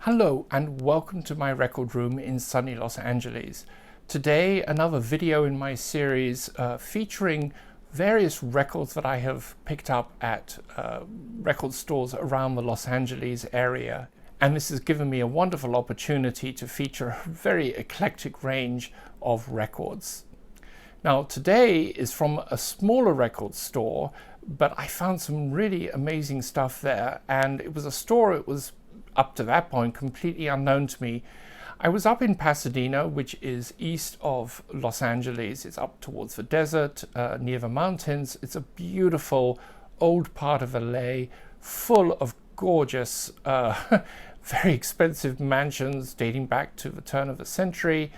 Hello and welcome to my record room in sunny Los Angeles. Today another video in my series featuring various records that I have picked up at record stores around the Los Angeles area. And this has given me a wonderful opportunity to feature a very eclectic range of records. Now today is from a smaller record store, but I found some really amazing stuff there, and it was a store it was up to that point completely unknown to me. I was up in Pasadena, which is east of Los Angeles. It's up towards the desert, near the mountains. It's a beautiful old part of LA, full of gorgeous, very expensive mansions dating back to the turn of the century.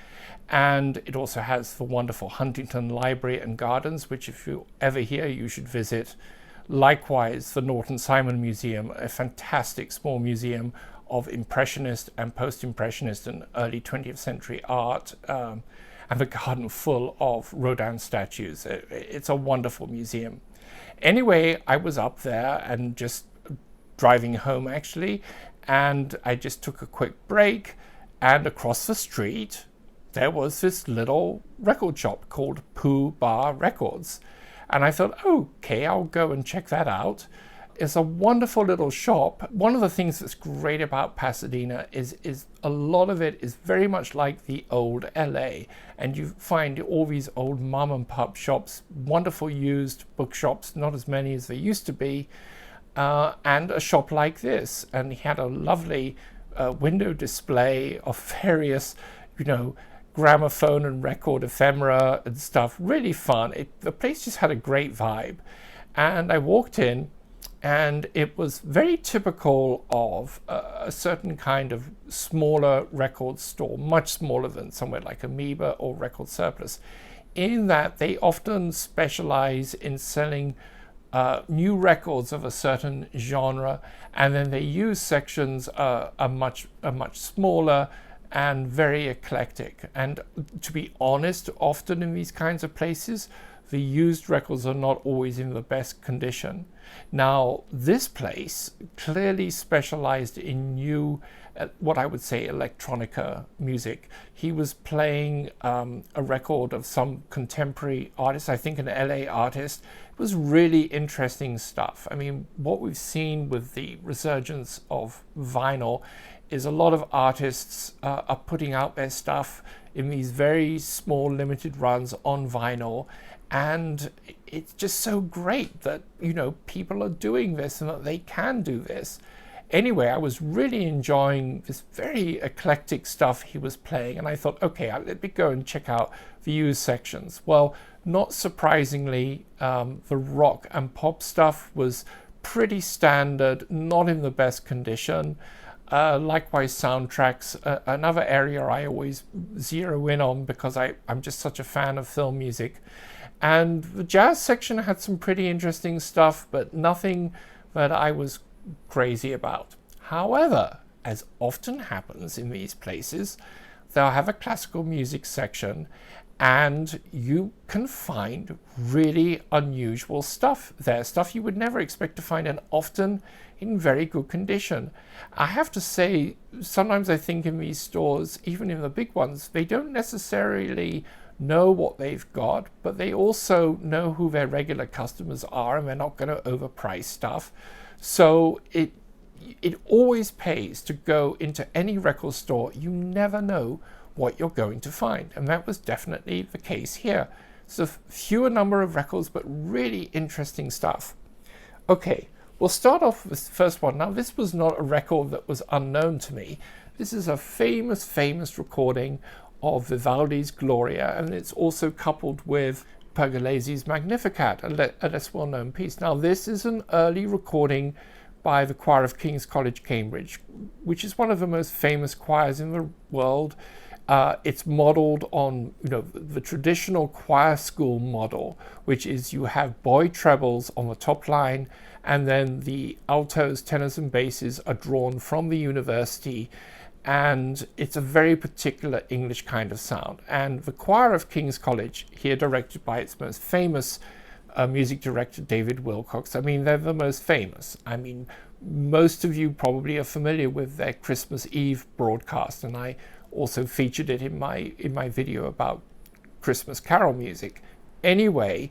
And it also has the wonderful Huntington Library and Gardens, which if you're ever here, you should visit. Likewise, the Norton Simon Museum, a fantastic small museum of Impressionist and Post-Impressionist and early 20th century art, and the garden full of Rodin statues. It's a wonderful museum. Anyway, I was up there and just driving home actually, and I just took a quick break, and across the street there was this little record shop called Poo Bah Records. And I thought, okay, I'll go and check that out. It's a wonderful little shop. One of the things that's great about Pasadena is a lot of it is very much like the old LA. And you find all these old mom and pop shops, wonderful used bookshops, not as many as there used to be, and a shop like this. And he had a lovely window display of various, gramophone and record ephemera and stuff. Really fun. The place just had a great vibe. And I walked in, and it was very typical of a certain kind of smaller record store, much smaller than somewhere like Amoeba or Record Surplus, in that they often specialize in selling new records of a certain genre, and then they use sections are much smaller and very eclectic. And to be honest, often in these kinds of places, the used records are not always in the best condition. Now, this place clearly specialized in new, what I would say, electronica music. He was playing a record of some contemporary artist, I think an LA artist. It was really interesting stuff. I mean, what we've seen with the resurgence of vinyl is a lot of artists are putting out their stuff in these very small limited runs on vinyl, and it's just so great that people are doing this and that they can do this. Anyway, I was really enjoying this very eclectic stuff he was playing, and I thought, okay, let me go and check out the used sections. Well, not surprisingly, the rock and pop stuff was pretty standard, not in the best condition. Likewise, soundtracks, another area I always zero in on because I'm just such a fan of film music. And the jazz section had some pretty interesting stuff, but nothing that I was crazy about. However, as often happens in these places, they'll have a classical music section, and you can find really unusual stuff there, stuff you would never expect to find, and often in very good condition. I have to say, sometimes I think in these stores, even in the big ones, they don't necessarily know what they've got, but they also know who their regular customers are, and they're not going to overprice stuff. So it always pays to go into any record store. You never know what you're going to find, and that was definitely the case here. So fewer number of records, but really interesting stuff. Okay, we'll start off with the first one. Now, this was not a record that was unknown to me. This is a famous recording of Vivaldi's Gloria, and it's also coupled with Pergolesi's Magnificat, a less well-known piece. Now, this is an early recording by the choir of King's College, Cambridge, which is one of the most famous choirs in the world. It's modeled on the traditional choir school model, which is you have boy trebles on the top line, and then the altos, tenors, and basses are drawn from the university, and it's a very particular English kind of sound. And the choir of King's College, here directed by its most famous music director, David Wilcox, I mean, they're the most famous. I mean, most of you probably are familiar with their Christmas Eve broadcast, and I also featured it in my video about Christmas carol music. Anyway,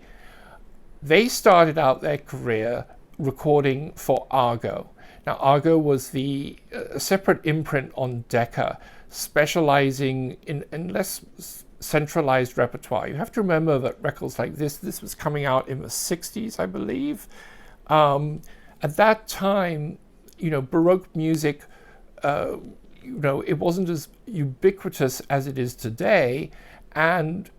they started out their career recording for Argo. Now, Argo was the separate imprint on Decca, specializing in less centralized repertoire. You have to remember that records like this was coming out in the 60s, I believe. At that time, Baroque music, it wasn't as ubiquitous as it is today, and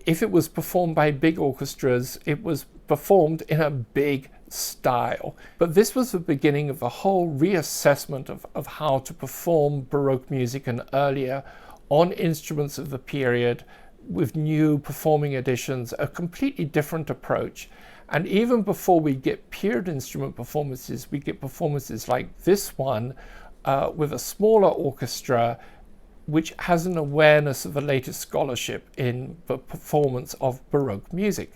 if it was performed by big orchestras, it was performed in a big style. But this was the beginning of a whole reassessment of how to perform Baroque music and earlier on instruments of the period with new performing editions, a completely different approach. And even before we get period instrument performances, we get performances like this one with a smaller orchestra, which has an awareness of the latest scholarship in the performance of Baroque music.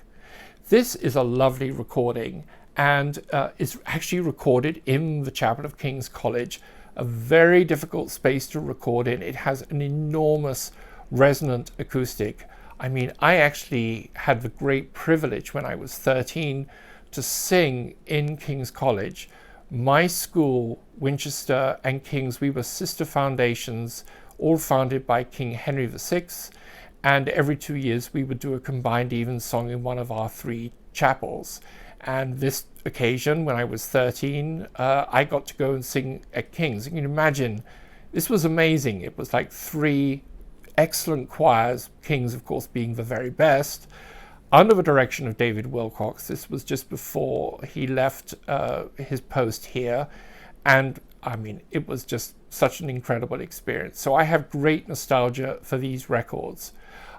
This is a lovely recording, and it's actually recorded in the Chapel of King's College, a very difficult space to record in. It has an enormous resonant acoustic. I mean, I actually had the great privilege when I was 13 to sing in King's College. My school, Winchester and King's, we were sister foundations, all founded by King Henry VI, and every 2 years we would do a combined evensong in one of our 3 chapels. And this occasion, when I was 13, I got to go and sing at King's. You can imagine, this was amazing. It was like 3 excellent choirs, King's of course being the very best, under the direction of David Wilcox. This was just before he left his post here, and I mean, it was just such an incredible experience. So I have great nostalgia for these records.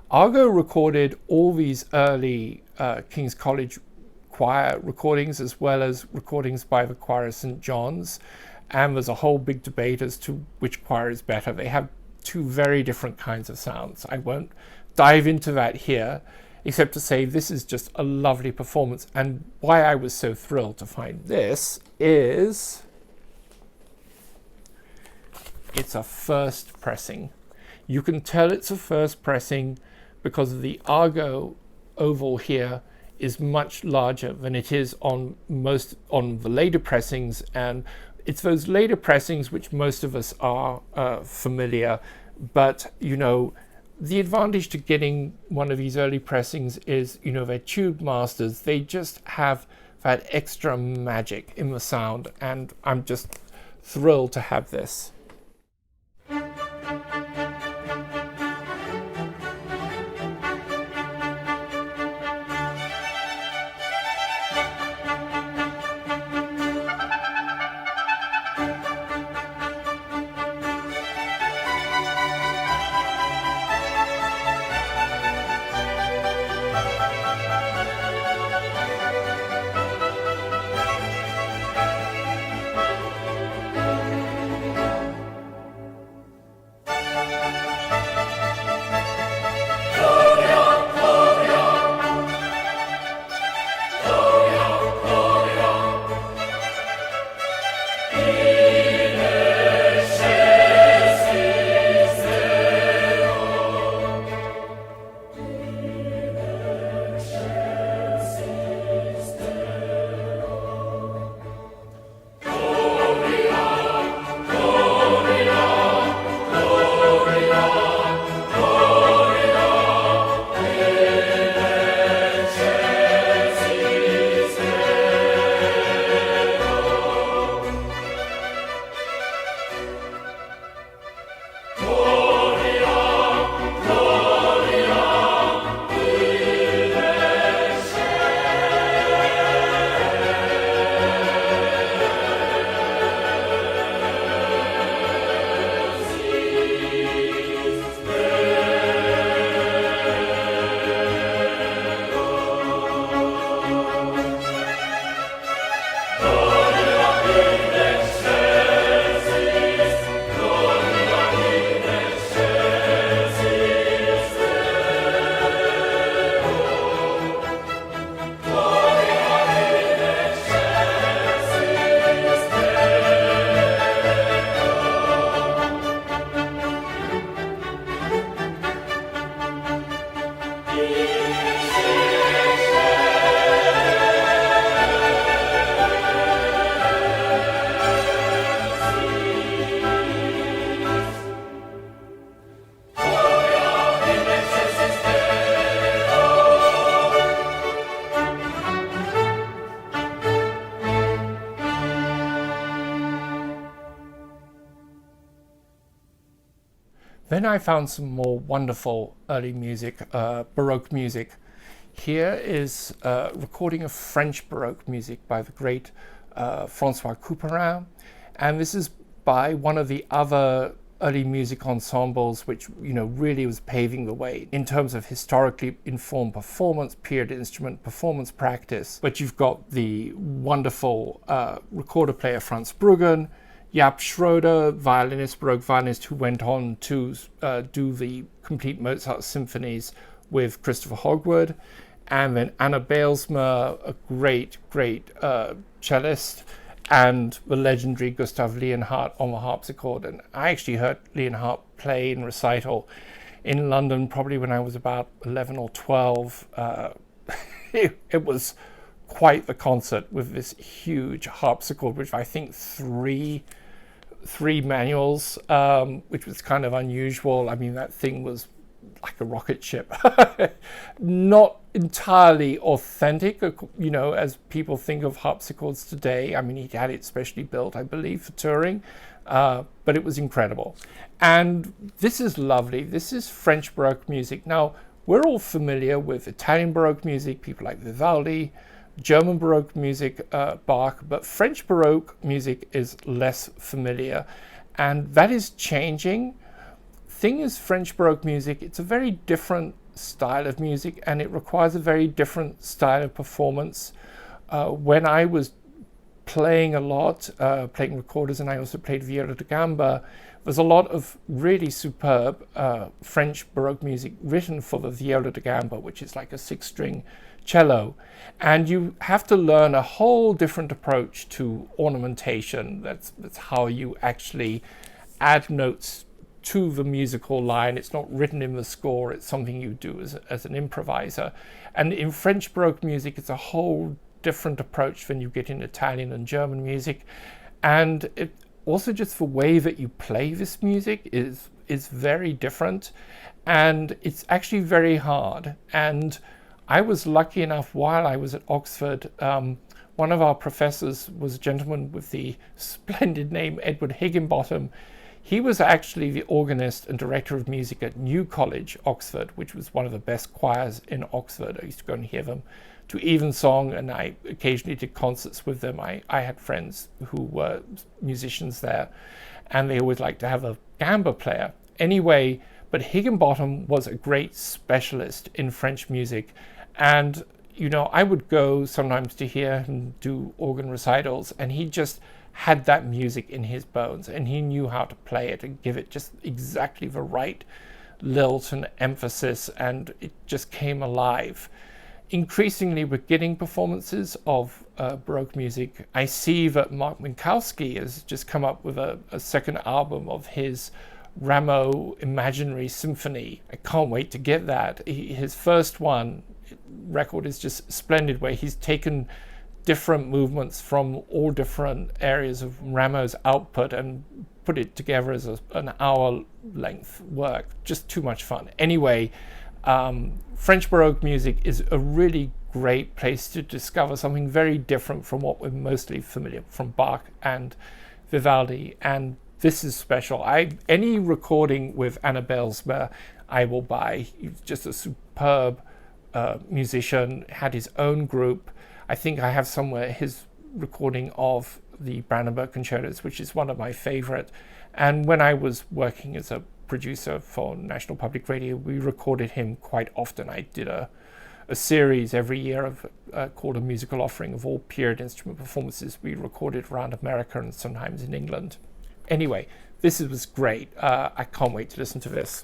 Argo recorded all these early King's College choir recordings, as well as recordings by the choir of St. John's, and there's a whole big debate as to which choir is better. They have 2 very different kinds of sounds. I won't dive into that here, except to say this is just a lovely performance. And why I was so thrilled to find this is it's a first pressing. You can tell it's a first pressing because the Argo oval here is much larger than it is on the later pressings, and it's those later pressings which most of us are familiar. But the advantage to getting one of these early pressings is they're tube masters. They just have that extra magic in the sound, and I'm just thrilled to have this. Then I found some more wonderful early music, Baroque music. Here is a recording of French Baroque music by the great François Couperin, and this is by one of the other early music ensembles which, you know, really was paving the way in terms of historically informed performance, period instrument performance practice. But you've got the wonderful recorder player Franz Bruggen, Jaap Schroeder, Baroque violinist, who went on to do the complete Mozart symphonies with Christopher Hogwood, and then Anna Baalsma, a great cellist, and the legendary Gustav Leonhardt on the harpsichord. And I actually heard Leonhardt play in recital in London probably when I was about 11 or 12. It was quite the concert with this huge harpsichord, which I think three manuals, which was kind of unusual. I mean, that thing was like a rocket ship. Not entirely authentic, you know, as people think of harpsichords today. I mean, he had it specially built, I believe, for touring, but it was incredible. And this is lovely. This is French Baroque music. Now, we're all familiar with Italian Baroque music, people like Vivaldi, German Baroque music, Bach, but French Baroque music is less familiar, and that is changing. Thing is, French Baroque music, it's a very different style of music, and it requires a very different style of performance. When I was playing a lot, playing recorders, and I also played viola da gamba, there's a lot of really superb French Baroque music written for the viola da gamba, which is like a 6-string cello, and you have to learn a whole different approach to ornamentation. That's how you actually add notes to the musical line. It's not written in the score, it's something you do as an improviser. And in French Baroque music, it's a whole different approach than you get in Italian and German music. And it also, just the way that you play this music is very different, and it's actually very hard. And I was lucky enough, while I was at Oxford, one of our professors was a gentleman with the splendid name Edward Higginbottom. He was actually the organist and director of music at New College, Oxford, which was one of the best choirs in Oxford. I used to go and hear them to evensong, and I occasionally did concerts with them. I had friends who were musicians there, and they always liked to have a gamba player. Anyway, but Higginbottom was a great specialist in French music, and, you know, I would go sometimes to hear him do organ recitals, and he just had that music in his bones, and he knew how to play it and give it just exactly the right lilt and emphasis, and it just came alive. Increasingly, we're getting performances of Baroque music. I see that Mark Minkowski has just come up with a second album of his Rameau Imaginary Symphony. I can't wait to get that. His first record is just splendid, where he's taken different movements from all different areas of Rameau's output and put it together as an hour-length work. Just too much fun. Anyway, French Baroque music is a really great place to discover something very different from what we're mostly familiar from Bach and Vivaldi, and this is special. Any recording with Anna Baalsma I will buy. He's just a superb musician, had his own group. I think I have somewhere his recording of the Brandenburg Concertos, which is one of my favorite. And when I was working as a producer for National Public Radio, we recorded him quite often. I did a series every year of called A Musical Offering of all period instrument performances we recorded around America and sometimes in England. Anyway, this was great. I can't wait to listen to this.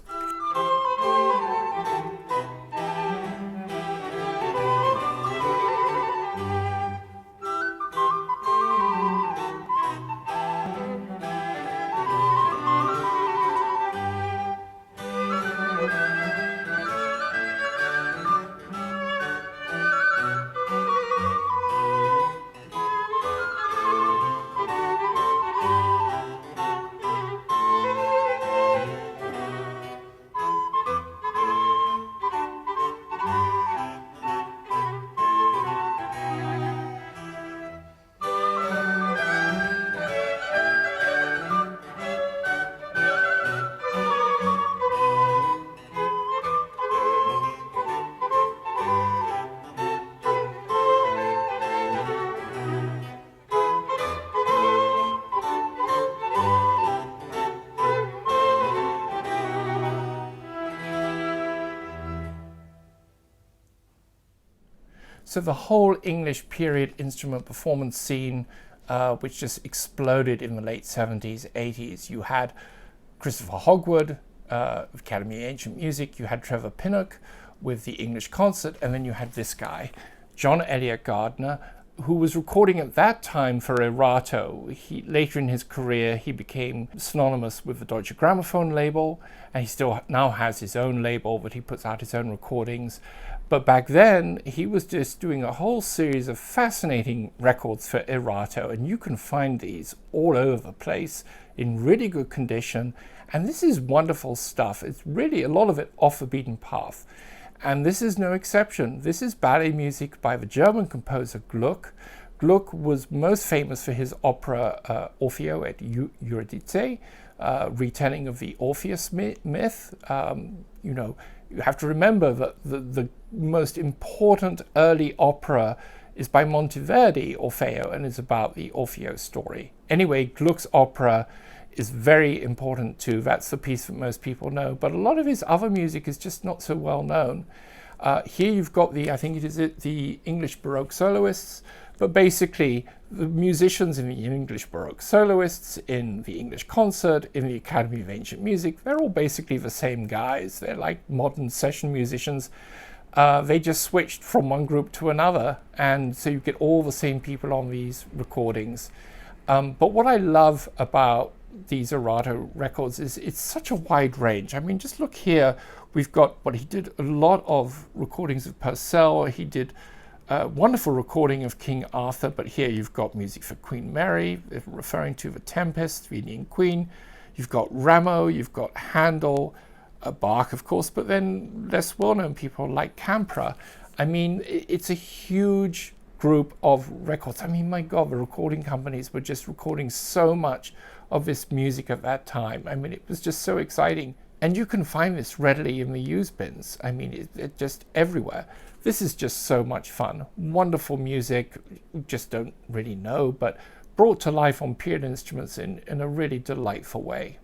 So the whole English period instrument performance scene, which just exploded in the late 70s, 80s. You had Christopher Hogwood, Academy of Ancient Music. You had Trevor Pinnock with the English Concert, and then you had this guy, John Elliott Gardner, who was recording at that time for Erato. Later in his career, he became synonymous with the Deutsche Grammophon label, and he still now has his own label, but he puts out his own recordings. But back then, he was just doing a whole series of fascinating records for Erato, and you can find these all over the place in really good condition. And this is wonderful stuff. It's really a lot of it off the beaten path. And this is no exception. This is ballet music by the German composer Gluck. Gluck was most famous for his opera Orfeo et Eurydice, retelling of the Orpheus myth. You know, you have to remember that the most important early opera is by Monteverdi, Orfeo, and is about the Orfeo story. Anyway, Gluck's opera is very important too. That's the piece that most people know, but a lot of his other music is just not so well known. Here you've got the English Baroque soloists, but basically the musicians in the English Baroque soloists, in the English Concert, in the Academy of Ancient Music, they're all basically the same guys. They're like modern session musicians. They just switched from one group to another, and so you get all the same people on these recordings. But what I love about these Erato records is it's such a wide range. I mean, just look here. We've got he did a lot of recordings of Purcell. He did a wonderful recording of King Arthur, but here you've got music for Queen Mary, referring to The Tempest, the Indian Queen. You've got Rameau, you've got Handel, Bach, of course, but then less well-known people like Campra. I mean, it's a huge group of records. I mean, my God, the recording companies were just recording so much of this music at that time. I mean, it was just so exciting. And you can find this readily in the used bins. I mean, it's just everywhere. This is just so much fun. Wonderful music, you just don't really know, but brought to life on period instruments in a really delightful way.